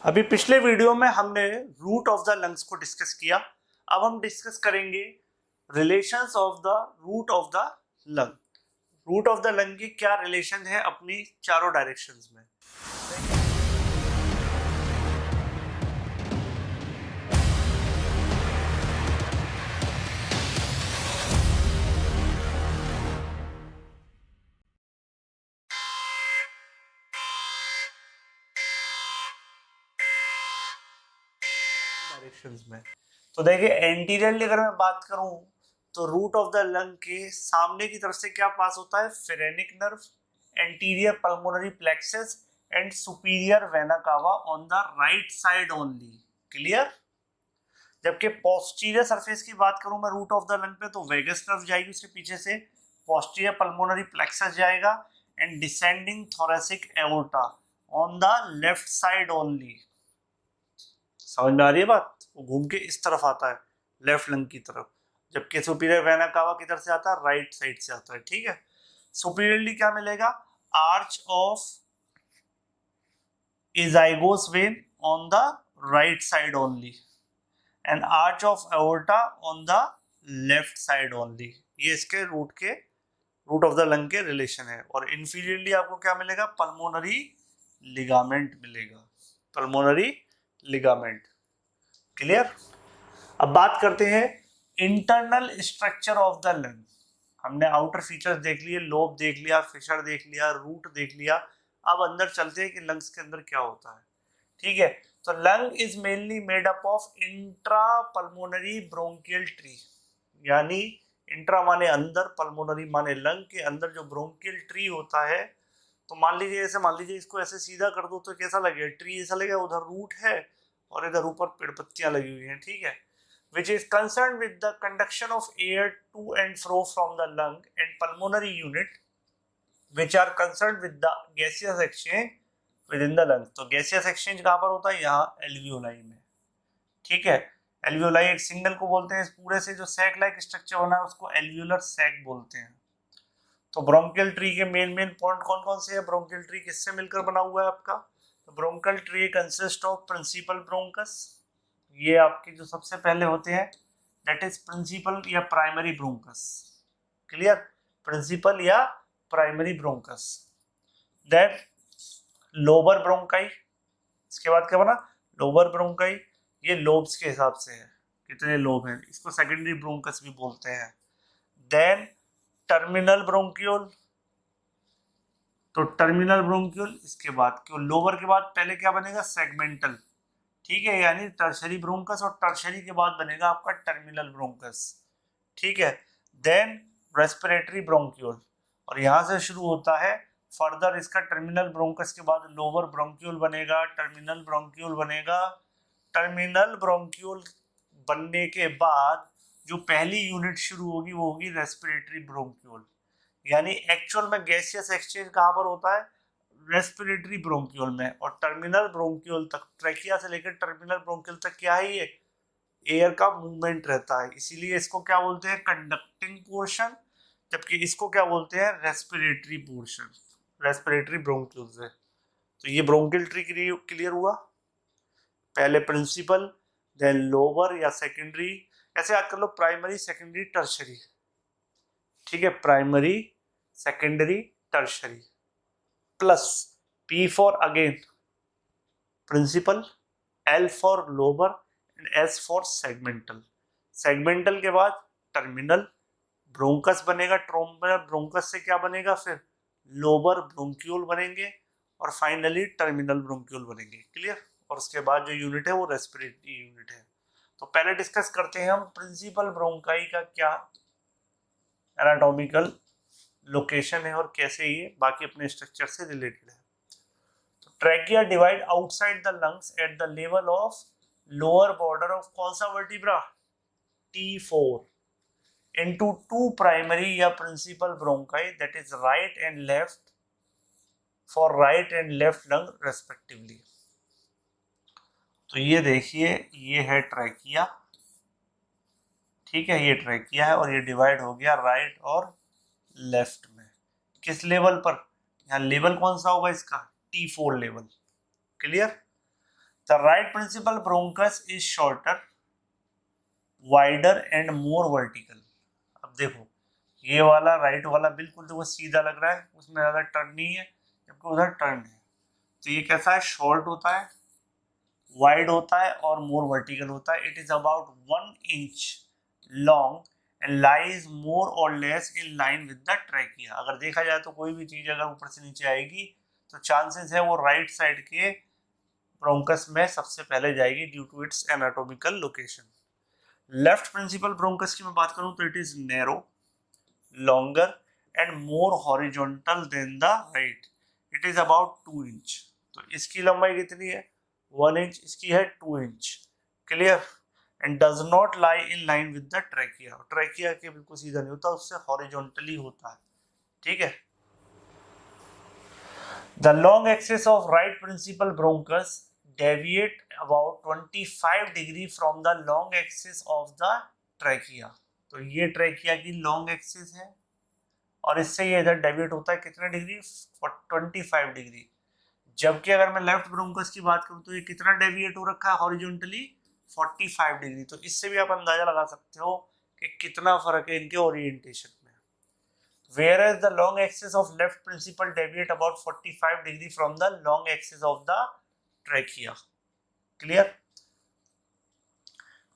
अभी पिछले वीडियो में हमने रूट ऑफ द लंग्स को डिस्कस किया। अब हम डिस्कस करेंगे relations of the root of the lung. Root of the lung की क्या रिलेशन है अपनी चारों डायरेक्शंस में। डायरेक्शंस में तो देखिए, एंटीरियरली अगर मैं बात करूं तो रूट ऑफ द लंग के सामने की तरफ से क्या पास होता है, phrenic nerve, anterior pulmonary plexus and superior vena cava on the right side only. Clear. जबकि पोस्टीरियर सरफेस की बात करूं मैं रूट ऑफ द लंग पे, तो वेगस नर्व जाएगी उसके पीछे से, पोस्टीरियर पल्मोनरी प्लेक्सस जाएगा and descending thoracic aorta on the left side only. समझ में आ रही है बात। वो घूम के इस तरफ आता है, लेफ्ट लंग की तरफ, जबकि सुपीरियर वेना कावा किधर से आता है, राइट साइड से आता है। ठीक है। सुपीरियरली क्या मिलेगा, arch of azygos vein on the right side only and arch of aorta on the left side only. ये इसके रूट ऑफ द लंग के रिलेशन है। और इंफीरियरली आपको क्या मिलेगा, पल्मोनरी लिगामेंट मिलेगा, पल्मोनरी लिगामेंट। क्लियर। अब बात करते हैं internal structure of the lung. हमने आउटर फीचर्स देख लिए, लोब देख लिया, फिशर देख लिया, रूट देख लिया। अब अंदर चलते हैं कि लंग्स के अंदर क्या होता है। ठीक है। तो lung is mainly made up of intra pulmonary bronchial tree, यानी इंट्रा माने अंदर, पल्मोनरी माने लंग के अंदर जो ब्रोंकियल ट्री होता है। तो मान लीजिए इसको ऐसे सीधा कर दो तो कैसा लगेगा, ट्री ऐसा लगेगा, उधर रूट है और इधर ऊपर पेड़ पत्तियां लगी हुई हैं। ठीक है। which is concerned with the conduction of air to and fro from the lung and pulmonary unit which are concerned with the gaseous exchange within the lung। तो gaseous exchange कहाँ पर होता है, यहाँ एल्वियोलाई में। ठीक है। एल्वियोलाई एक सिग्नल को बोलते हैं, इस पूरे से जो सैक लाइक स्ट्रक्चर बना है उसको एल्वियोलर सैक बोलते हैं। तो ब्रोंकियल ट्री के मेन पॉइंट कौन कौन से है, ब्रोंकियल ट्री किससे मिलकर बना हुआ है आपका, तो bronchial tree consist of principal bronchus, ये आपके जो सबसे पहले होते हैं, दैट इज प्रिंसिपल या प्राइमरी ब्रोंकस। क्लियर। प्रिंसिपल या primary bronchus. Then lower bronchi, इसके बाद क्या बना, लोअर ब्रोंकाई। ये लोब्स के हिसाब से है, कितने लोब हैं, इसको सेकेंडरी ब्रोंकस भी बोलते हैं। देन टर्मिनल ब्रोंक्यूल, तो टर्मिनल ब्रोंक्यूल, इसके बाद क्यों लोअर के बाद पहले क्या बनेगा, सेगमेंटल। ठीक है, यानी टर्शरी ब्रोंकस और टर्शरी के बाद बनेगा आपका टर्मिनल ब्रोंकस। ठीक है। देन रेस्पिरेटरी ब्रोंक्यूल, और यहां से शुरू होता है फर्दर इसका टर्मिनल ब्रोंकस के बाद लोअर ब्रोंक्यूल बनेगा, टर्मिनल ब्रोंक्यूल बनेगा। टर्मिनल ब्रोंक्यूल बनने के बाद जो पहली यूनिट शुरू होगी वो होगी रेस्पिरेटरी ब्रोंक्यूल। यानी एक्चुअल में गैसियस एक्सचेंज कहाँ पर होता है, रेस्पिरेटरी ब्रोंक्यूल में। और टर्मिनल ब्रोंक्यूल तक, ट्रैकिया से लेकर टर्मिनल ब्रोंक्यूल तक क्या है, ये एयर का मूवमेंट रहता है, इसीलिए इसको क्या बोलते हैं, कंडक्टिंग पोर्शन। जबकि इसको क्या बोलते हैं, रेस्पिरेटरी पोर्शन, रेस्पिरेटरी ब्रोंक्यूल से। तो ये ब्रोंकियल ट्री क्लियर हुआ। पहले प्रिंसिपल, देन लोअर या सेकेंडरी, ऐसे याद कर लो, प्राइमरी सेकेंडरी टर्शरी। ठीक है, primary secondary tertiary plus P for again principal, L for lower and S for segmental. Segmental के बाद टर्मिनल ब्रोंकस बनेगा, टर्मिनल ब्रोंकस से क्या बनेगा, फिर लोअर ब्रोंक्यूल बनेंगे और फाइनली टर्मिनल ब्रोंक्यूल बनेंगे। क्लियर। और उसके बाद जो यूनिट है वो रेस्पिरेटरी यूनिट है। तो पहले डिस्कस करते हैं हम प्रिंसिपल ब्रोंकाई का क्या एनाटॉमिकल लोकेशन है और कैसे ये बाकी अपने स्ट्रक्चर से रिलेटेड है। तो trachea divide outside the lungs at the level of lower border of कौन सा vertebra, T4 into two primary या principal bronchi, that is right and left, for right and left lung respectively. तो ये देखिए, ये है ट्रैकिया। ठीक है, ये ट्रैकिया है और ये डिवाइड हो गया राइट और लेफ्ट में। किस लेवल पर, यहाँ लेवल कौन सा होगा इसका, T4 level. Clear. The right principal bronchus is shorter, wider and more vertical. अब देखो ये वाला राइट वाला बिल्कुल देखो सीधा लग रहा है, उसमें ज्यादा टर्न नहीं है, जबकि उधर टर्न है। तो ये कैसा है, शॉर्ट होता है, वाइड होता है और मोर वर्टिकल होता है। It is about 1 inch long and lies more or less in line with the trachea. अगर देखा जाए तो कोई भी चीज अगर ऊपर से नीचे आएगी तो चांसेस है वो राइट साइड के ब्रोंकस में सबसे पहले जाएगी due to its anatomical location. Left principal bronchus की मैं बात करूं तो it is narrow, longer and more horizontal than the right. It is about 2 inch. तो इसकी लंबाई कितनी है, 1 इंच, इसकी है 2 inch. Clear. And does not lie in line with the trachea, trachea के बिल्कुल सीधा नहीं होता, उससे हॉरिजॉन्टली होता है। ठीक है। The long axis of right principal bronchus deviate about 25 degree from the long axis of the trachea. तो ये ट्रैकिया की लॉन्ग एक्सिस है और इससे ये इधर डेविएट होता है कितने डिग्री, 25 डिग्री। जबकि अगर मैं लेफ्ट ब्रोंकस की बात करूं तो ये कितना डेविएट हो रखा है हॉरिजॉन्टली, 45 डिग्री। तो इससे भी आप अंदाजा लगा सकते हो कि कितना फर्क है इनके ओरिएंटेशन में। Whereas the long axis of left principal deviate about 45 degree from the long axis of the trachea. Clear?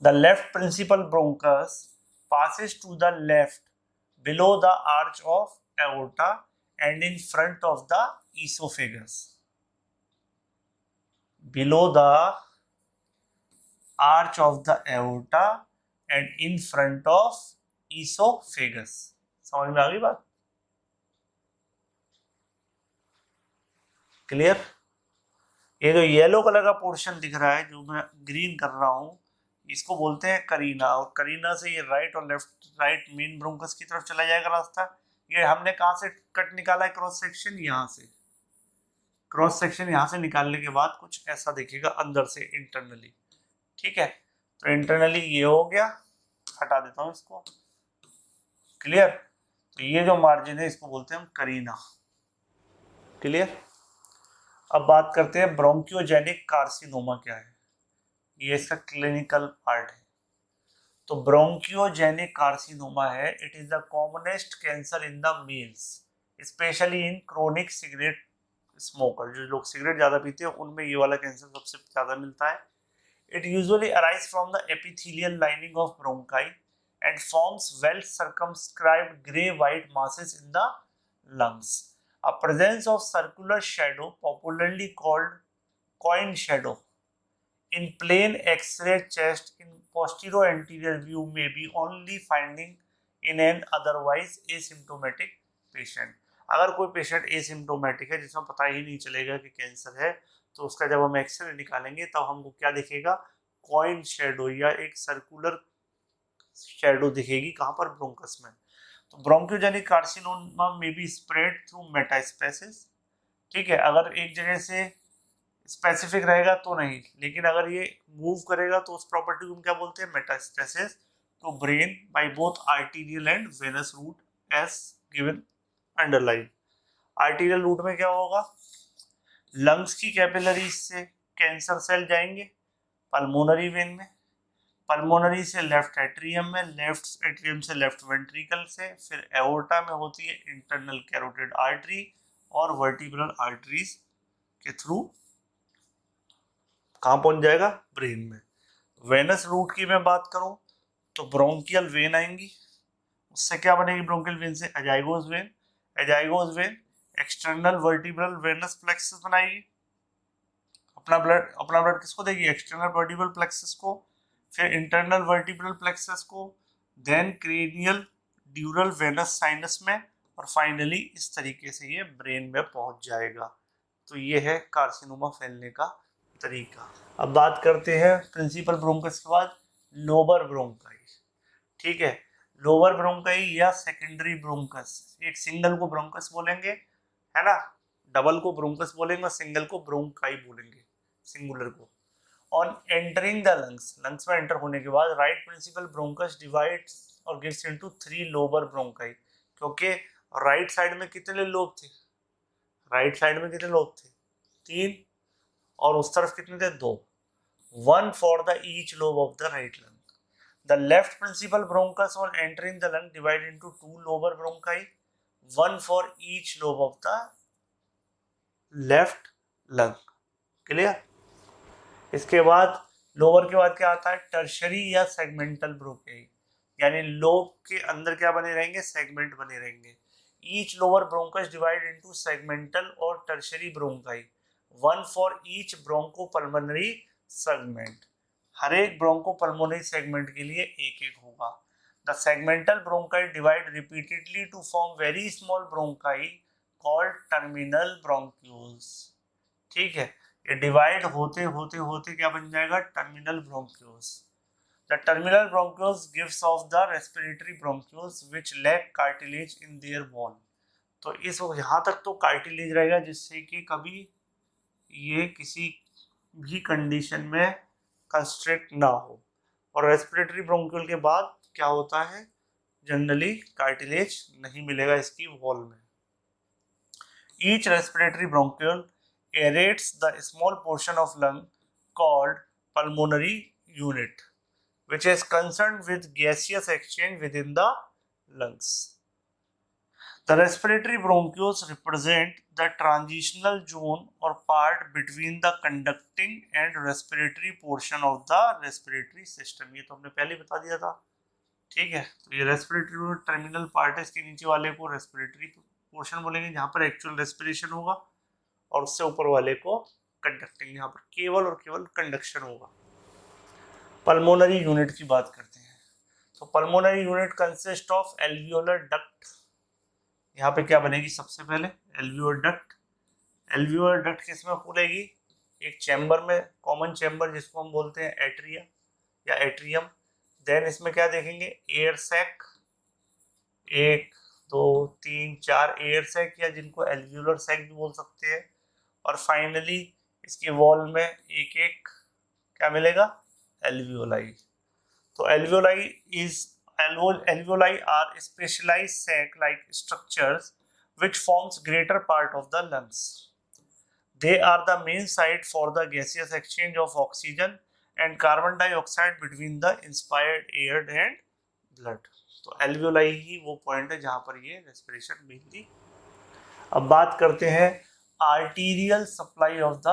The left principal bronchus passes to the left below the arch of aorta and in front of the esophagus. Below the arch of the aorta and in front of esophagus. समझ में आ गई बात? Clear. ये जो yellow colour का portion दिख रहा है जो मैं ग्रीन कर रहा हूं, इसको बोलते हैं करीना, और करीना से ये राइट और लेफ्ट, राइट मेन ब्रोंकस की तरफ चला जाएगा रास्ता। ये हमने कहाँ से कट निकाला है, क्रॉस सेक्शन, यहाँ से। क्रॉस सेक्शन यहाँ से निकालने के बाद कुछ ऐसा दिखेगा अंदर से इंटरनली। ठीक है। तो इंटरनली ये हो गया, हटा देता हूँ इसको। क्लियर। तो ये जो मार्जिन है इसको बोलते हैं हम करीना। क्लियर। अब बात करते हैं ब्रोंकियोजेनिक कार्सिनोमा क्या है, ये इसका क्लिनिकल पार्ट है। तो ब्रोंकियोजेनिक कार्सिनोमा है, it is the commonest cancer in the mails, specially in chronic cigarette smoker. जो लोग सिगरेट ज्यादा पीते हैं उनमें ये वाला कैंसर सबसे ज्यादा मिलता है। It usually arise from the epithelial lining of bronchi and forms well circumscribed grey white masses in the lungs. A presence of circular shadow, popularly called coin shadow, in plain X-ray chest in posterior anterior view may be only finding in an otherwise asymptomatic patient. अगर कोई patient asymptomatic है जिसमें पता ही नहीं चलेगा कि cancer है, तो उसका जब हम एक्सरे निकालेंगे तब हमको क्या दिखेगा, कॉइन शेडो या एक सर्कुलर शेडो दिखेगी। कहाँ पर, ब्रोंकस में। तो ब्रोंकियोजेनिक कार्सिनोमा में बी स्प्रेड थ्रू मेटास्टेसिस। ठीक है। अगर एक जगह से स्पेसिफिक रहेगा तो नहीं, लेकिन अगर ये मूव करेगा तो उस प्रॉपर्टी को हम क्या बोलते हैं, metastasis to brain by both arterial and venous route as given underline. Arterial route में क्या होगा, लंग्स की कैपिलरीज से कैंसर सेल जाएंगे पल्मोनरी वेन में, पल्मोनरी से लेफ्ट एट्रियम में, लेफ्ट एट्रियम से लेफ्ट वेंट्रिकल से, फिर एओर्टा में होती है इंटरनल कैरोटिड आर्टरी और वर्टिब्रल आर्टरीज के थ्रू कहाँ पहुंच जाएगा, ब्रेन में। वेनस रूट की मैं बात करूं तो ब्रोंकियल वेन आएंगी, उससे क्या बनेगी, ब्रोंकियल वेन से azygos vein, azygos vein external vertebral venous plexus बनाएगी, अपना ब्लड किसको देगी, एक्सटर्नल वर्टिब्रल प्लेक्सस को, फिर इंटरनल वर्टिब्रल प्लेक्सस को, then cranial dural venous sinus में, और फाइनली इस तरीके से ये ब्रेन में पहुंच जाएगा। तो ये है कार्सिनोमा फैलने का तरीका। अब बात करते हैं प्रिंसिपल ब्रोंकस के बाद लोअर ब्रोंकाई। ठीक है। लोअर ब्रोंकाई या सेकेंडरी ब्रोंकस, एक सिंगल को ब्रोंकस बोलेंगे, है ना, डबल को ब्रोंकस बोलेंगे और सिंगल को ब्रोंकाई बोलेंगे, सिंगुलर को। On entering the lungs, lungs में एंटर होने के बाद राइट प्रिंसिपल ब्रोंकस डिवाइड्स और गिव्स इनटू 3 लोअर ब्रोंकाई। क्योंकि राइट साइड में कितने लोब थे, राइट साइड में कितने लोब थे, 3, और उस तरफ कितने थे, 2। one for the each lobe of the right lung. The left principal bronchus on entering the lung divided into two lower bronchi, one for each lobe of the left lung. Clear? इसके बाद lower के बाद क्या आता है? Tertiary या segmental bronchi, यानी lobe के अंदर क्या बने रहेंगे? सेगमेंट बने रहेंगे. Each lower bronchus divide into segmental or tertiary bronchi, one for each bronchopulmonary segment. हर एक ब्रोंकोपल्मोनरी सेगमेंट के लिए एक एक होगा. The segmental bronchi divide repeatedly to form very small bronchi called terminal bronchioles. ठीक है, ये डिवाइड होते होते होते क्या बन जाएगा? Terminal bronchioles. The terminal bronchioles gives off the respiratory bronchioles which lack cartilage in their wall. तो इस यहाँ तक तो कार्टिलेज रहेगा जिससे कि कभी ये किसी भी कंडीशन में कंस्ट्रिक्ट ना हो. और रेस्पिरेटरी ब्रोंक्यूल के बाद क्या होता है? जनरली कार्टिलेज नहीं मिलेगा इसकी वॉल में. Each respiratory bronchiole aerates the small portion of lung called pulmonary unit, which is concerned with gaseous exchange within the lungs. The respiratory bronchioles represent the transitional zone or part between the conducting and respiratory portion of the respiratory system. ये तो हमने पहले बता दिया था. ठीक है, तो ये रेस्पिरेटरी टर्मिनल पार्ट है. इसके नीचे वाले को रेस्पिरेटरी पोर्शन बोलेंगे जहाँ पर एक्चुअल रेस्पिरेशन होगा, और उससे ऊपर वाले को कंडक्टिंग, यहाँ पर केवल और केवल कंडक्शन होगा. पल्मोनरी यूनिट की बात करते हैं. तो pulmonary unit consist of alveolar duct. यहाँ पे क्या बनेगी? सबसे पहले एल्वियोलर डक्ट. एल्वियोलर डक्ट किसमें खुलेगी? एक चैम्बर में, कॉमन चैम्बर जिसको हम बोलते हैं एट्रिया या एट्रियम. देन इसमें क्या देखेंगे? एयर सैक, 1 2 3 4 एयर सैक, या जिनको एल्वियोलर सैक भी बोल सकते हैं. और फाइनली इसकी वॉल में एक एक क्या मिलेगा? alveoli. So alveoli are specialized sac-like structures which forms greater part of the lungs. They are the main site for the gaseous exchange of oxygen and carbon dioxide between the inspired air and blood. तो alveoli ही वो point है जहाँ पर ये respiration मिलती. अब बात करते हैं arterial supply of the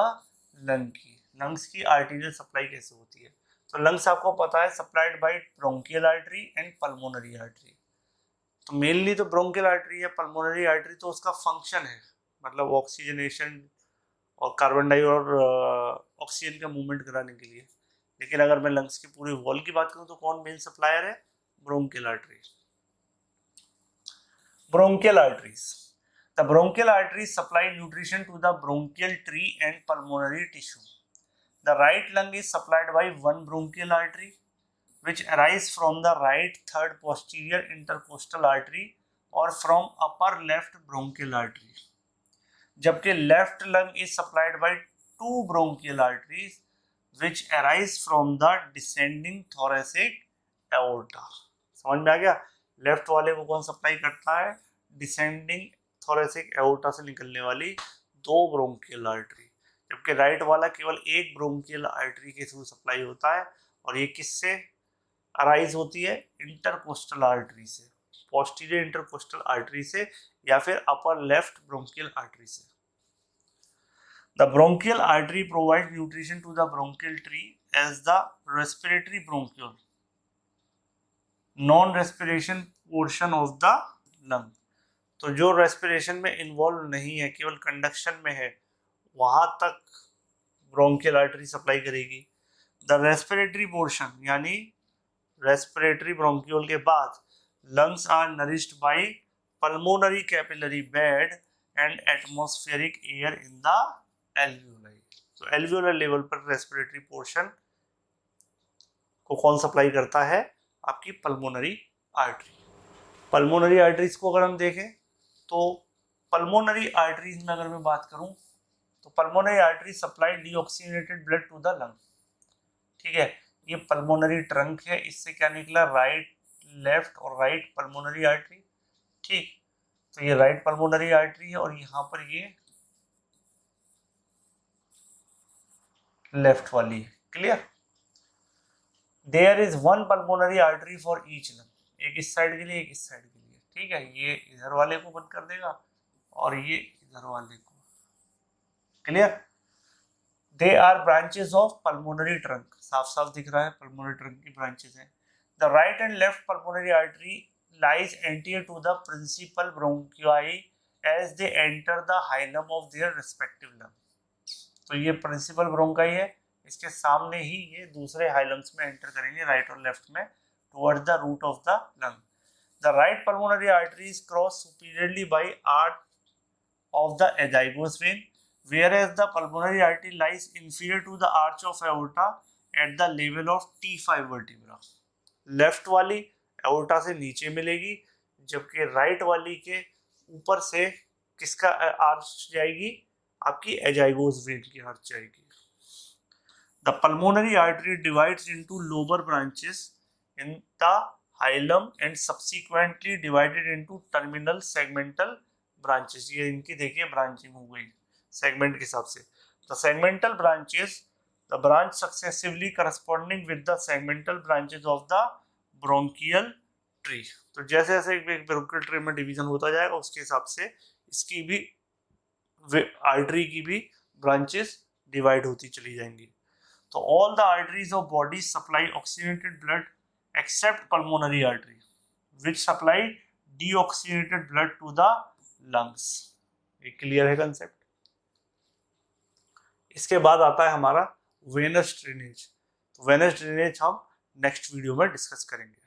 lung की. लंग्स की आर्टीरियल सप्लाई कैसे होती है? तो लंग्स आपको पता है supplied by bronchial artery and pulmonary artery. तो मेनली तो ब्रोंकियल आर्टरी या पल्मोनरी आर्टरी तो उसका फंक्शन है, मतलब ऑक्सीजनेशन और कार्बन डाई और ऑक्सीजन का मूवमेंट कराने के लिए. लेकिन अगर मैं लंग्स की पूरी वॉल की बात करूं तो कौन मेन सप्लायर है? Bronchial artery. Bronchial arteries. The bronchial arteries supply nutrition to the bronchial tree and pulmonary tissue. The right lung is supplied by one bronchial artery, which arises from the right third posterior intercostal artery or from upper left bronchial artery. जबकि left lung is supplied by two bronchial arteries, which arise from the descending thoracic aorta. समझ में आ गया? Left वाले को कौन supply करता है? Descending thoracic aorta से निकलने वाली दो ब्रोंकियल आर्टरी. जबकि राइट वाला केवल एक ब्रोंकियल आर्टरी के थ्रू सप्लाई होता है, और ये किससे अराइज होती है? इंटरकोस्टल आर्टरी से, पोस्टीरियर इंटरकोस्टल आर्टरी से, या फिर अपर लेफ्ट ब्रोंकियल आर्टरी से. The bronchial artery provide nutrition to the bronchial tree as the respiratory bronchiole non respiration portion of the lung. तो जो रेस्पिरेशन में इन्वॉल्व नहीं है, केवल कंडक्शन में है, वहां तक ब्रोंकियल आर्टरी सप्लाई करेगी. द रेस्पिरेटरी पोर्शन यानी रेस्पिरेटरी ब्रोंक्यूल के बाद lungs are nourished by pulmonary capillary bed and atmospheric air in the alveoli. तो एल्वियोलर लेवल पर रेस्पिरेटरी पोर्शन को कौन सप्लाई करता है? आपकी पल्मोनरी आर्टरी. पल्मोनरी आर्टरीज को अगर हम देखें तो पल्मोनरी आर्टरीज में अगर मैं बात करूं तो pulmonary artery supply deoxygenated blood to the lung. ठीक है, ये पल्मोनरी ट्रंक है, इससे क्या निकला? राइट, लेफ्ट और राइट पल्मोनरी आर्टरी. ठीक, तो ये राइट पल्मोनरी आर्टरी है और यहाँ पर ये लेफ्ट वाली है. Clear? There is one pulmonary artery for each lung, एक इस साइड के लिए एक इस साइड के लिए, ठीक है। ये इधर वाले को बंद कर देगा और ये इधर वाले को, clear. They are branches of pulmonary trunk, साफ साफ दिख रहा है पल्मोनरी ट्रंक की ब्रांचेस हैं। The right and left pulmonary artery lies anterior to the principal bronchi as they enter the hilum of their respective lung. तो ये principal bronchi है, इसके सामने ही ये दूसरे हाइलम्स में एंटर करेंगे, राइट और लेफ्ट में, towards the root of the lung. The right pulmonary arteries cross superiorly by arch of the azygous vein, whereas the pulmonary artery lies inferior to the arch of aorta at the level of T5 vertebra. Left वाली aorta से नीचे मिलेगी, जबकि right वाली के ऊपर से किसका आर्च जाएगी, आपकी एजाइगोस वेन की आर्च जाएगी। The pulmonary artery divides into lower branches in the hilum and subsequently divided into terminal segmental branches. ये इनकी देखिए ब्रांचिंग हो गई सेगमेंट के हिसाब से। The segmental branches, the branch successively corresponding with the segmental branches of the bronchial tree. तो जैसे जैसे ब्रोंकियल ट्री में डिवीजन होता जाएगा उसके हिसाब से इसकी भी आर्टरी की भी ब्रांचेस डिवाइड होती चली जाएंगी। तो all the arteries of body supply oxygenated blood except pulmonary artery which supply deoxygenated blood to the lungs। ये क्लियर है कंसेप्ट। इसके बाद आता है हमारा वेनस ड्रेनेज। तो वेनस ड्रेनेज हम नेक्स्ट वीडियो में डिस्कस करेंगे।